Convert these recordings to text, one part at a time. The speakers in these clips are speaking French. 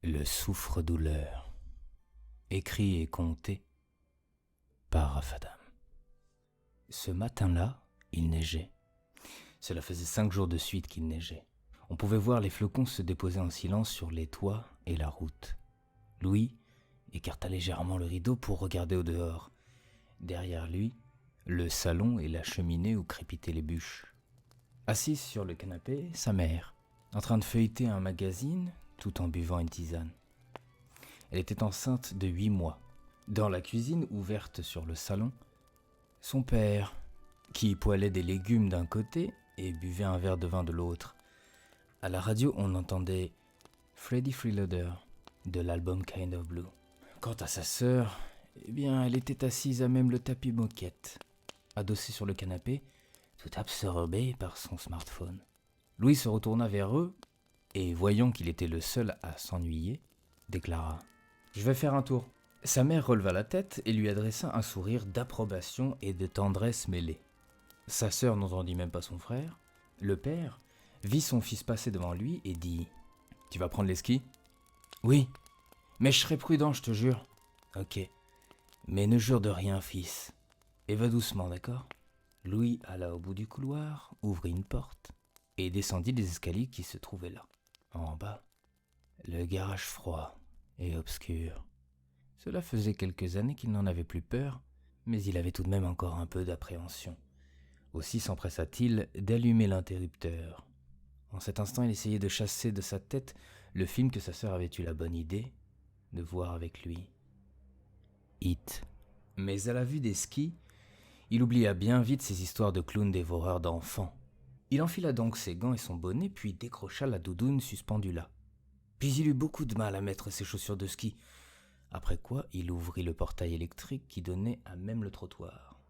Le souffre-douleur, écrit et conté par Rafadam. Ce matin-là, il neigeait. Cela faisait 5 jours de suite qu'il neigeait. On pouvait voir les flocons se déposer en silence sur les toits et la route. Louis écarta légèrement le rideau pour regarder au dehors. Derrière lui, le salon et la cheminée où crépitaient les bûches. Assise sur le canapé, sa mère, en train de feuilleter un magazine tout en buvant une tisane. Elle était enceinte de 8 mois. Dans la cuisine ouverte sur le salon, son père, qui poêlait des légumes d'un côté et buvait un verre de vin de l'autre. À la radio, on entendait Freddie Freeloader de l'album Kind of Blue. Quant à sa sœur, eh bien, elle était assise à même le tapis moquette, adossée sur le canapé, tout absorbée par son smartphone. Louis se retourna vers eux et, voyant qu'il était le seul à s'ennuyer, déclara « Je vais faire un tour ». Sa mère releva la tête et lui adressa un sourire d'approbation et de tendresse mêlée. Sa sœur n'entendit même pas son frère. Le père vit son fils passer devant lui et dit « Tu vas prendre les skis ?»« Oui, mais je serai prudent, je te jure. »« Ok, mais ne jure de rien, fils. Et va doucement, d'accord ?» Louis alla au bout du couloir, ouvrit une porte et descendit les escaliers qui se trouvaient là. En bas, le garage froid et obscur. Cela faisait quelques années qu'il n'en avait plus peur, mais il avait tout de même encore un peu d'appréhension. Aussi s'empressa-t-il d'allumer l'interrupteur. En cet instant, il essayait de chasser de sa tête le film que sa sœur avait eu la bonne idée de voir avec lui. Hit. Mais à la vue des skis, il oublia bien vite ses histoires de clown dévoreur d'enfants. Il enfila donc ses gants et son bonnet, puis décrocha la doudoune suspendue là. Puis il eut beaucoup de mal à mettre ses chaussures de ski, après quoi il ouvrit le portail électrique qui donnait à même le trottoir.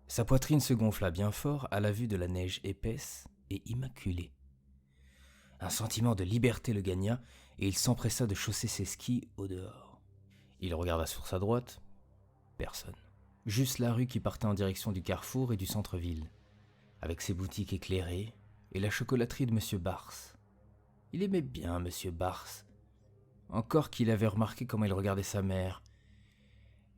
Sa poitrine se gonfla bien fort à la vue de la neige épaisse et immaculée. Un sentiment de liberté le gagna et il s'empressa de chausser ses skis au dehors. Il regarda sur sa droite, personne. Juste la rue qui partait en direction du carrefour et du centre-ville, avec ses boutiques éclairées et la chocolaterie de M. Bars. Il aimait bien M. Bars, encore qu'il avait remarqué comment il regardait sa mère.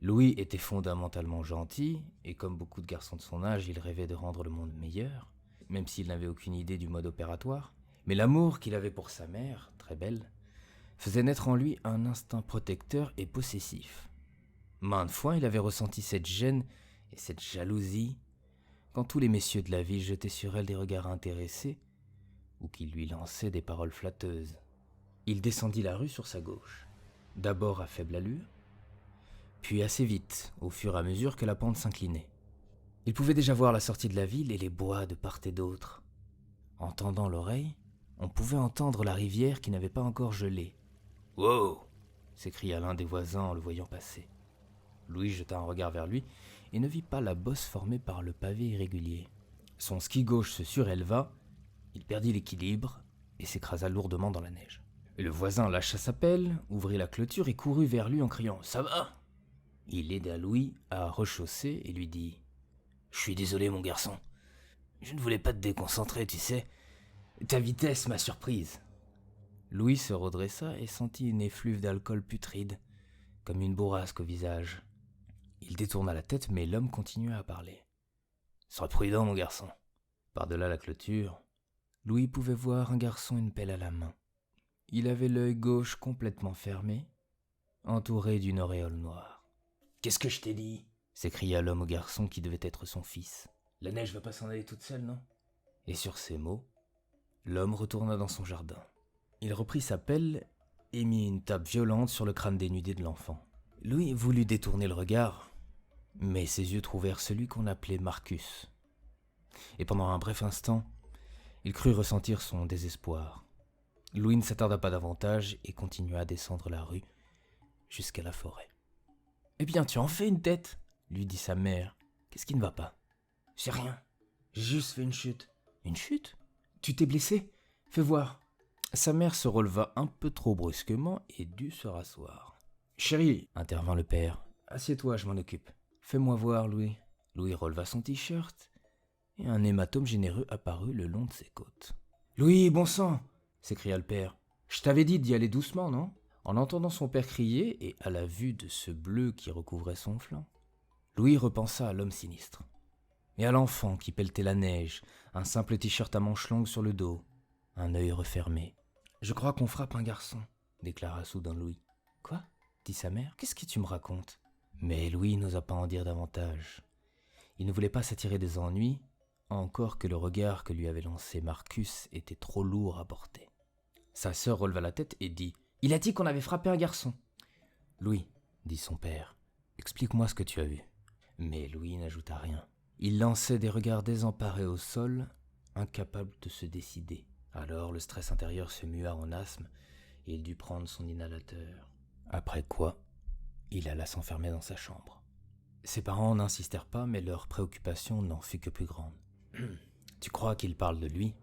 Louis était fondamentalement gentil, et comme beaucoup de garçons de son âge, il rêvait de rendre le monde meilleur, même s'il n'avait aucune idée du mode opératoire. Mais l'amour qu'il avait pour sa mère, très belle, faisait naître en lui un instinct protecteur et possessif. Maintes fois, il avait ressenti cette gêne et cette jalousie quand tous les messieurs de la ville jetaient sur elle des regards intéressés ou qu'ils lui lançaient des paroles flatteuses. Il descendit la rue sur sa gauche, d'abord à faible allure, puis assez vite, au fur et à mesure que la pente s'inclinait. Il pouvait déjà voir la sortie de la ville et les bois de part et d'autre. En tendant l'oreille, on pouvait entendre la rivière qui n'avait pas encore gelé. « Wow !» s'écria l'un des voisins en le voyant passer. Louis jeta un regard vers lui et ne vit pas la bosse formée par le pavé irrégulier. Son ski gauche se suréleva, il perdit l'équilibre et s'écrasa lourdement dans la neige. Le voisin lâcha sa pelle, ouvrit la clôture et courut vers lui en criant « Ça va ?» Il aida Louis à rechausser et lui dit « Je suis désolé mon garçon, je ne voulais pas te déconcentrer, tu sais. Ta vitesse m'a surprise. » Louis se redressa et sentit une effluve d'alcool putride, comme une bourrasque au visage. Il détourna la tête, mais l'homme continua à parler. « Sois prudent, mon garçon. » Par-delà la clôture, Louis pouvait voir un garçon une pelle à la main. Il avait l'œil gauche complètement fermé, entouré d'une auréole noire. « Qu'est-ce que je t'ai dit ?» s'écria l'homme au garçon qui devait être son fils. « La neige va pas s'en aller toute seule, non ?» Et sur ces mots, l'homme retourna dans son jardin. Il reprit sa pelle et mit une tape violente sur le crâne dénudé de l'enfant. Louis voulut détourner le regard, mais ses yeux trouvèrent celui qu'on appelait Marcus. Et pendant un bref instant, il crut ressentir son désespoir. Louis ne s'attarda pas davantage et continua à descendre la rue jusqu'à la forêt. « Eh bien, tu en fais une tête !» lui dit sa mère. « Qu'est-ce qui ne va pas ?»« C'est rien, j'ai juste fait une chute. »« Une chute ? Tu t'es blessé ? Fais voir. » Sa mère se releva un peu trop brusquement et dut se rasseoir. « Chérie, intervint le père, assieds-toi, je m'en occupe. »« Fais-moi voir, Louis. » Louis releva son t-shirt et un hématome généreux apparut le long de ses côtes. « Louis, bon sang !» s'écria le père. « Je t'avais dit d'y aller doucement, non ?» En entendant son père crier et à la vue de ce bleu qui recouvrait son flanc, Louis repensa à l'homme sinistre. Et à l'enfant qui pelletait la neige, un simple t-shirt à manches longues sur le dos, un œil refermé. « Je crois qu'on frappe un garçon », déclara soudain Louis. « Quoi ?» dit sa mère. « Qu'est-ce que tu me racontes ?» Mais Louis n'osa pas en dire davantage. Il ne voulait pas s'attirer des ennuis, encore que le regard que lui avait lancé Marcus était trop lourd à porter. Sa sœur releva la tête et dit « Il a dit qu'on avait frappé un garçon !»« Louis, » dit son père, « explique-moi ce que tu as vu. » Mais Louis n'ajouta rien. Il lançait des regards désemparés au sol, incapable de se décider. Alors le stress intérieur se mua en asthme et il dut prendre son inhalateur. Après quoi, il alla s'enfermer dans sa chambre. Ses parents n'insistèrent pas, mais leur préoccupation n'en fut que plus grande. « Tu crois qu'il parle de lui ?»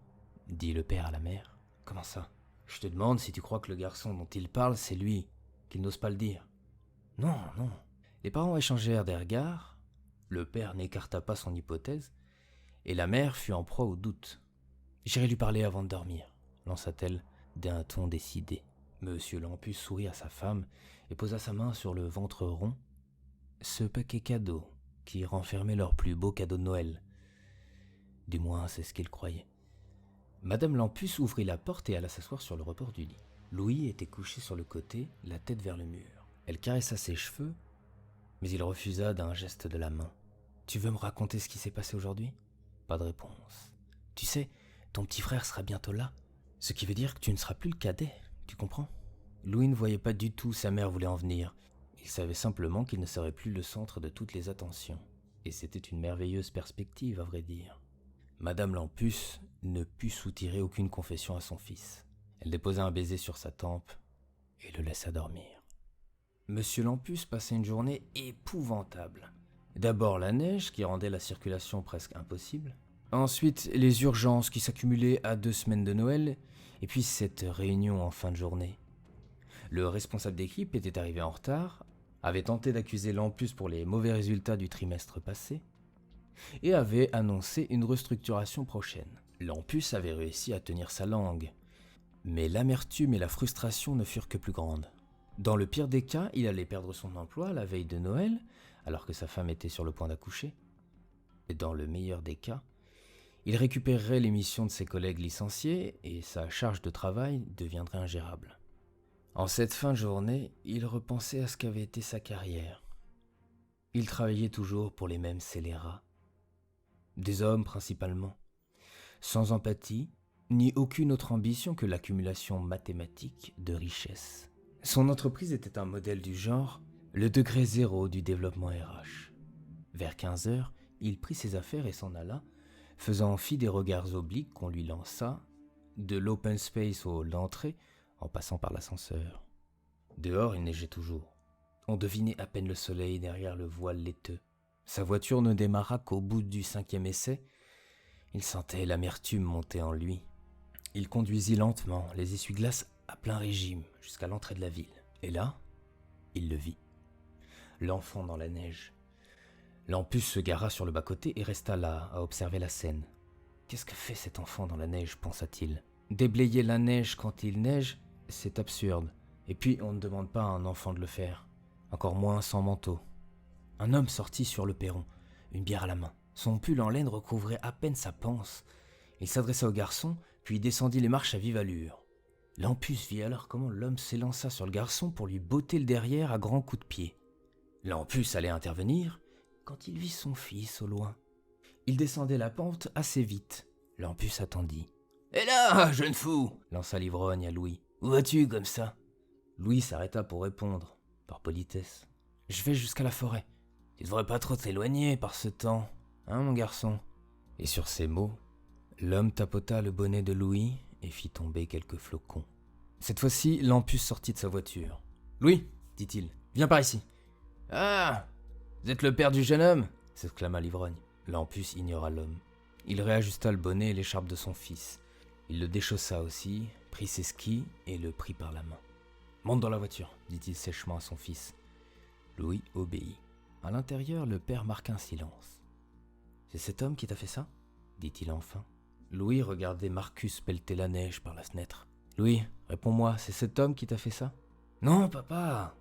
dit le père à la mère. « Comment ça ? Je te demande si tu crois que le garçon dont il parle, c'est lui, qu'il n'ose pas le dire. »« Non, non. » Les parents échangèrent des regards, le père n'écarta pas son hypothèse, et la mère fut en proie au doute. « J'irai lui parler avant de dormir, » lança-t-elle d'un ton décidé. Monsieur Lampus sourit à sa femme et posa sa main sur le ventre rond, ce paquet cadeau qui renfermait leur plus beau cadeau de Noël. Du moins, c'est ce qu'il croyait. Madame Lampus ouvrit la porte et alla s'asseoir sur le rebord du lit. Louis était couché sur le côté, la tête vers le mur. Elle caressa ses cheveux, mais il refusa d'un geste de la main. « Tu veux me raconter ce qui s'est passé aujourd'hui ?» Pas de réponse. « Tu sais, ton petit frère sera bientôt là, ce qui veut dire que tu ne seras plus le cadet, tu comprends ?» Louis ne voyait pas du tout où sa mère voulait en venir. Il savait simplement qu'il ne serait plus le centre de toutes les attentions. Et c'était une merveilleuse perspective, à vrai dire. Madame Lampus ne put soutirer aucune confession à son fils. Elle déposa un baiser sur sa tempe et le laissa dormir. Monsieur Lampus passait une journée épouvantable. D'abord la neige qui rendait la circulation presque impossible. Ensuite les urgences qui s'accumulaient à 2 semaines de Noël. Et puis cette réunion en fin de journée. Le responsable d'équipe était arrivé en retard, avait tenté d'accuser Lampus pour les mauvais résultats du trimestre passé et avait annoncé une restructuration prochaine. Lampus avait réussi à tenir sa langue, mais l'amertume et la frustration ne furent que plus grandes. Dans le pire des cas, il allait perdre son emploi la veille de Noël, alors que sa femme était sur le point d'accoucher. Et dans le meilleur des cas, il récupérerait les missions de ses collègues licenciés et sa charge de travail deviendrait ingérable. En cette fin de journée, il repensait à ce qu'avait été sa carrière. Il travaillait toujours pour les mêmes scélérats. Des hommes principalement, sans empathie, ni aucune autre ambition que l'accumulation mathématique de richesses. Son entreprise était un modèle du genre, le degré zéro du développement RH. Vers 15h, il prit ses affaires et s'en alla, faisant fi des regards obliques qu'on lui lança, de l'open space au hall d'entrée, en passant par l'ascenseur. Dehors, il neigeait toujours. On devinait à peine le soleil derrière le voile laiteux. Sa voiture ne démarra qu'au bout du 5e essai. Il sentait l'amertume monter en lui. Il conduisit lentement, les essuie-glaces à plein régime, jusqu'à l'entrée de la ville. Et là, il le vit. L'enfant dans la neige. Lampus se gara sur le bas-côté et resta là, à observer la scène. Qu'est-ce que fait cet enfant dans la neige, pensa-t-il. Déblayer la neige quand il neige, c'est absurde. Et puis, on ne demande pas à un enfant de le faire. Encore moins sans manteau. Un homme sortit sur le perron, une bière à la main. Son pull en laine recouvrait à peine sa panse. Il s'adressa au garçon, puis descendit les marches à vive allure. Lampus vit alors comment l'homme s'élança sur le garçon pour lui botter le derrière à grands coups de pied. Lampus allait intervenir quand il vit son fils au loin. Il descendait la pente assez vite. Lampus attendit. « Hé là, jeune fou !» lança l'ivrogne à Louis. « Où vas-tu comme ça ?» Louis s'arrêta pour répondre, par politesse. « Je vais jusqu'à la forêt. Tu devrais pas trop t'éloigner par ce temps, hein mon garçon ?» Et sur ces mots, l'homme tapota le bonnet de Louis et fit tomber quelques flocons. Cette fois-ci, Lampus sortit de sa voiture. « Louis, dit-il, viens par ici. »« Ah, vous êtes le père du jeune homme ?» s'exclama l'ivrogne. Lampus ignora l'homme. Il réajusta le bonnet et l'écharpe de son fils. Il le déchaussa aussi, prit ses skis et le prit par la main. « Monte dans la voiture, dit-il sèchement à son fils. Louis obéit. À l'intérieur, le père marqua un silence. « C'est cet homme qui t'a fait ça ?» dit-il enfin. Louis regardait Marcus pelleter la neige par la fenêtre. « Louis, réponds-moi, c'est cet homme qui t'a fait ça? Non, papa.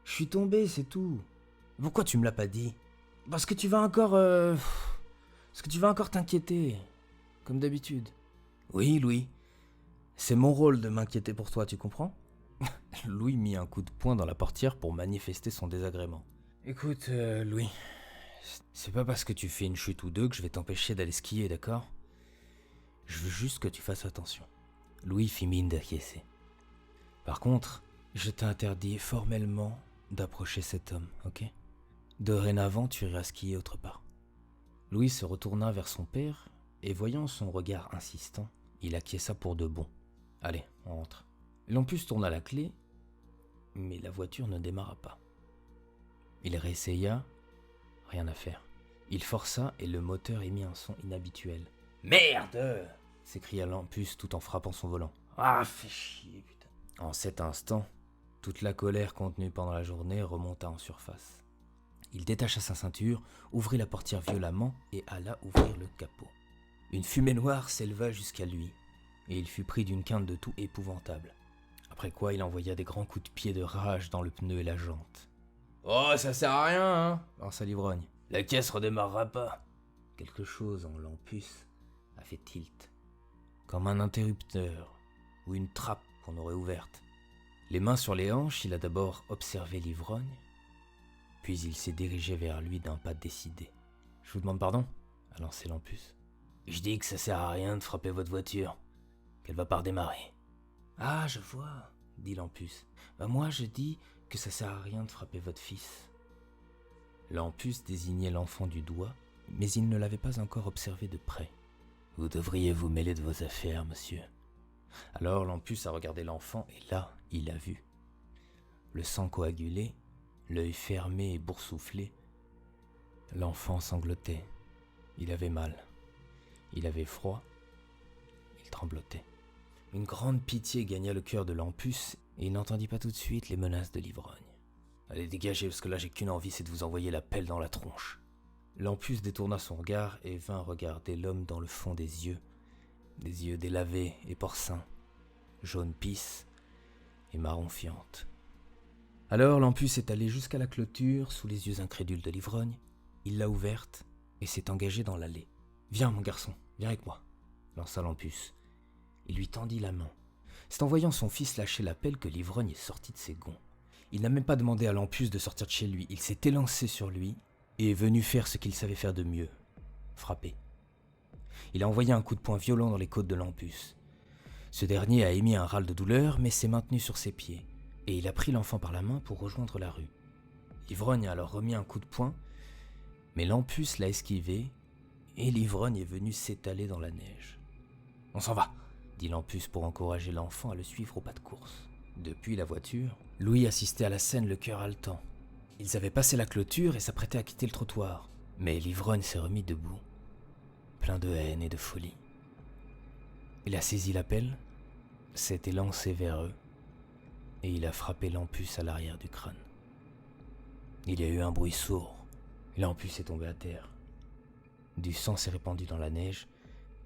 Je suis tombé, c'est tout. Pourquoi tu me l'as pas dit? Parce que tu vas encore... Parce que tu vas encore t'inquiéter. Comme d'habitude. Oui, Louis. C'est mon rôle de m'inquiéter pour toi, tu comprends? Louis mit un coup de poing dans la portière pour manifester son désagrément. Écoute, Louis, c'est pas parce que tu fais une chute ou deux que je vais t'empêcher d'aller skier, d'accord? Je veux juste que tu fasses attention. Louis fit mine d'acquiescer. Par contre, je t'interdis formellement d'approcher cet homme, ok? Dorénavant, tu iras skier autre part. Louis se retourna vers son père et voyant son regard insistant, il acquiesça pour de bon. Allez, on rentre. Lampus tourna la clé, mais la voiture ne démarra pas. Il réessaya, rien à faire. Il força et le moteur émit un son inhabituel. Merde! S'écria Lampus tout en frappant son volant. Ah, fais chier, putain. En cet instant, toute la colère contenue pendant la journée remonta en surface. Il détacha sa ceinture, ouvrit la portière violemment et alla ouvrir le capot. Une fumée noire s'éleva jusqu'à lui, et il fut pris d'une quinte de toux épouvantable. Après quoi, il envoya des grands coups de pied de rage dans le pneu et la jante. « Oh, ça sert à rien, hein !» lança l'ivrogne. « La caisse redémarrera pas. » Quelque chose en Lampus a fait tilt, comme un interrupteur ou une trappe qu'on aurait ouverte. Les mains sur les hanches, il a d'abord observé l'ivrogne, puis il s'est dirigé vers lui d'un pas décidé. « Je vous demande pardon ?» a lancé Lampus. « Je dis que ça sert à rien de frapper votre voiture, qu'elle va pas redémarrer. »« Ah, je vois, » dit Lampus. « Moi, je dis que ça sert à rien de frapper votre fils. » Lampus désignait l'enfant du doigt, mais il ne l'avait pas encore observé de près. « Vous devriez vous mêler de vos affaires, monsieur. » Alors Lampus a regardé l'enfant et là, il a vu. Le sang coagulé, l'œil fermé et boursouflé, l'enfant sanglotait. Il avait mal. Il avait froid. Il tremblotait. Une grande pitié gagna le cœur de Lampus et il n'entendit pas tout de suite les menaces de l'ivrogne. « Allez, dégagez, parce que là j'ai qu'une envie, c'est de vous envoyer la pelle dans la tronche. » Lampus détourna son regard et vint regarder l'homme dans le fond des yeux délavés et porcins, jaune pisse et marron fiente. Alors Lampus est allé jusqu'à la clôture sous les yeux incrédules de l'ivrogne, il l'a ouverte et s'est engagé dans l'allée. « Viens mon garçon, viens avec moi » lança Lampus. Il lui tendit la main. C'est en voyant son fils lâcher la pelle que l'ivrogne est sorti de ses gonds. Il n'a même pas demandé à Lampus de sortir de chez lui, il s'est élancé sur lui et est venu faire ce qu'il savait faire de mieux, frapper. Il a envoyé un coup de poing violent dans les côtes de Lampus. Ce dernier a émis un râle de douleur, mais s'est maintenu sur ses pieds, et il a pris l'enfant par la main pour rejoindre la rue. L'ivrogne a alors remis un coup de poing, mais Lampus l'a esquivé, et l'ivrogne est venu s'étaler dans la neige. « On s'en va !» dit Lampus pour encourager l'enfant à le suivre au pas de course. Depuis la voiture, Louis assistait à la scène le cœur haletant. Ils avaient passé la clôture et s'apprêtaient à quitter le trottoir, mais l'ivrogne s'est remis debout, plein de haine et de folie. Il a saisi la pelle, s'est élancé vers eux, et il a frappé Lampus à l'arrière du crâne. Il y a eu un bruit sourd, Lampus est tombé à terre. Du sang s'est répandu dans la neige,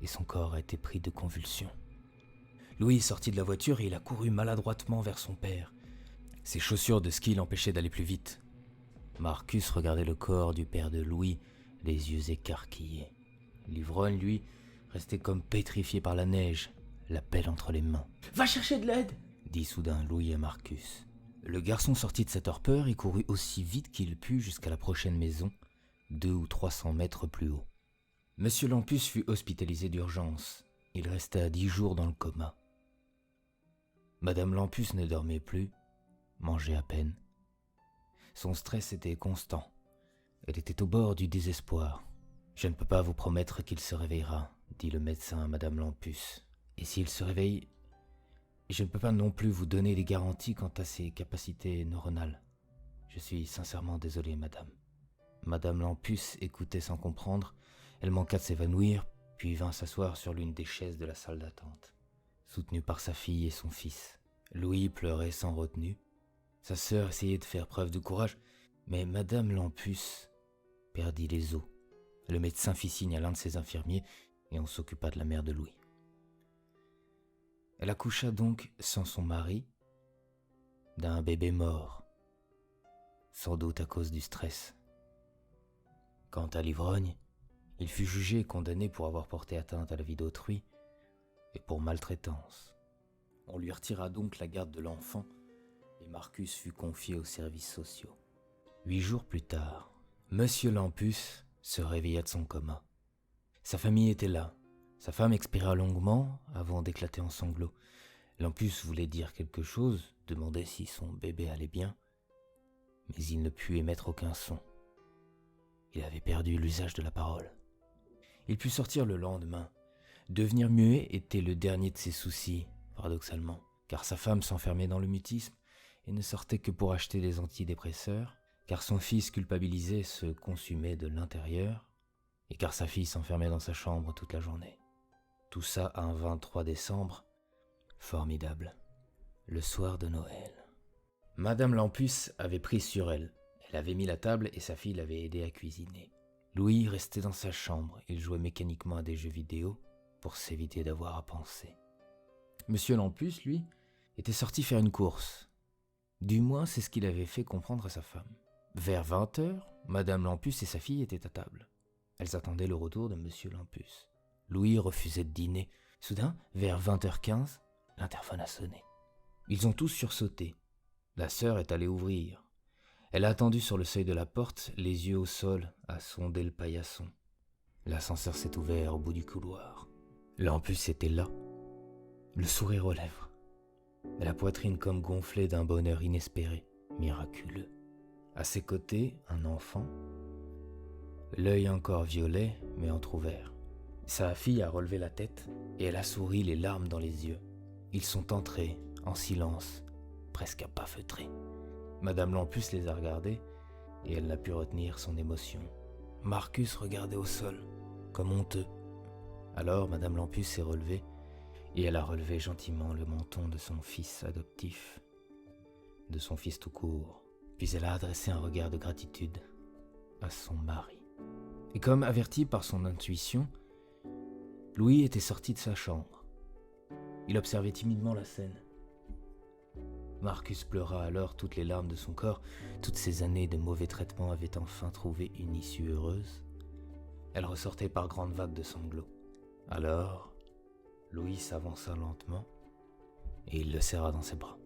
et son corps a été pris de convulsions. Louis est sorti de la voiture et il a couru maladroitement vers son père. Ses chaussures de ski l'empêchaient d'aller plus vite. Marcus regardait le corps du père de Louis, les yeux écarquillés. L'ivrogne, lui, restait comme pétrifié par la neige, la pelle entre les mains. « Va chercher de l'aide !» dit soudain Louis à Marcus. Le garçon sortit de sa torpeur et courut aussi vite qu'il put jusqu'à la prochaine maison, 200 ou 300 mètres plus haut. Monsieur Lampus fut hospitalisé d'urgence. Il resta 10 jours dans le coma. Madame Lampus ne dormait plus, mangeait à peine. Son stress était constant. Elle était au bord du désespoir. « Je ne peux pas vous promettre qu'il se réveillera, » dit le médecin à Madame Lampus. « Et s'il se réveille, je ne peux pas non plus vous donner des garanties quant à ses capacités neuronales. Je suis sincèrement désolé, madame. » Madame Lampus écoutait sans comprendre. Elle manqua de s'évanouir, puis vint s'asseoir sur l'une des chaises de la salle d'attente, soutenue par sa fille et son fils. Louis pleurait sans retenue. Sa sœur essayait de faire preuve de courage, mais Madame Lampus perdit les os. Le médecin fit signe à l'un de ses infirmiers et on s'occupa de la mère de Louis. Elle accoucha donc sans son mari d'un bébé mort, sans doute à cause du stress. Quant à l'ivrogne, il fut jugé et condamné pour avoir porté atteinte à la vie d'autrui et pour maltraitance. On lui retira donc la garde de l'enfant et Marcus fut confié aux services sociaux. 8 jours plus tard, Monsieur Lampus se réveilla de son coma. Sa famille était là. Sa femme expira longuement avant d'éclater en sanglots. Lampus voulait dire quelque chose, demandait si son bébé allait bien, mais il ne put émettre aucun son. Il avait perdu l'usage de la parole. Il put sortir le lendemain. Devenir muet était le dernier de ses soucis, paradoxalement, car sa femme s'enfermait dans le mutisme et ne sortait que pour acheter des antidépresseurs, car son fils culpabilisé se consumait de l'intérieur, et car sa fille s'enfermait dans sa chambre toute la journée. Tout ça un 23 décembre, formidable, le soir de Noël. Madame Lampus avait pris sur elle. Elle avait mis la table et sa fille l'avait aidé à cuisiner. Louis restait dans sa chambre. Il jouait mécaniquement à des jeux vidéo pour s'éviter d'avoir à penser. Monsieur Lampus, lui, était sorti faire une course. Du moins, c'est ce qu'il avait fait comprendre à sa femme. Vers 20h, Madame Lampus et sa fille étaient à table. Elles attendaient le retour de Monsieur Lampus. Louis refusait de dîner. Soudain, vers 20h15, l'interphone a sonné. Ils ont tous sursauté. La sœur est allée ouvrir. Elle a attendu sur le seuil de la porte, les yeux au sol, à sonder le paillasson. L'ascenseur s'est ouvert au bout du couloir. Lampus était là, le sourire aux lèvres, mais la poitrine comme gonflée d'un bonheur inespéré, miraculeux. À ses côtés, un enfant, l'œil encore violet, mais entrouvert. Sa fille a relevé la tête et elle a souri, les larmes dans les yeux. Ils sont entrés, en silence, presque à pas feutrer. Madame Lampus les a regardés et elle n'a pu retenir son émotion. Marcus regardait au sol, comme honteux. Alors Madame Lampus s'est relevée et elle a relevé gentiment le menton de son fils adoptif, de son fils tout court. Puis elle a adressé un regard de gratitude à son mari. Et comme averti par son intuition, Louis était sorti de sa chambre. Il observait timidement la scène. Marcus pleura alors toutes les larmes de son corps. Toutes ces années de mauvais traitements avaient enfin trouvé une issue heureuse. Elle ressortait par grandes vagues de sanglots. Alors, Louis s'avança lentement et il le serra dans ses bras.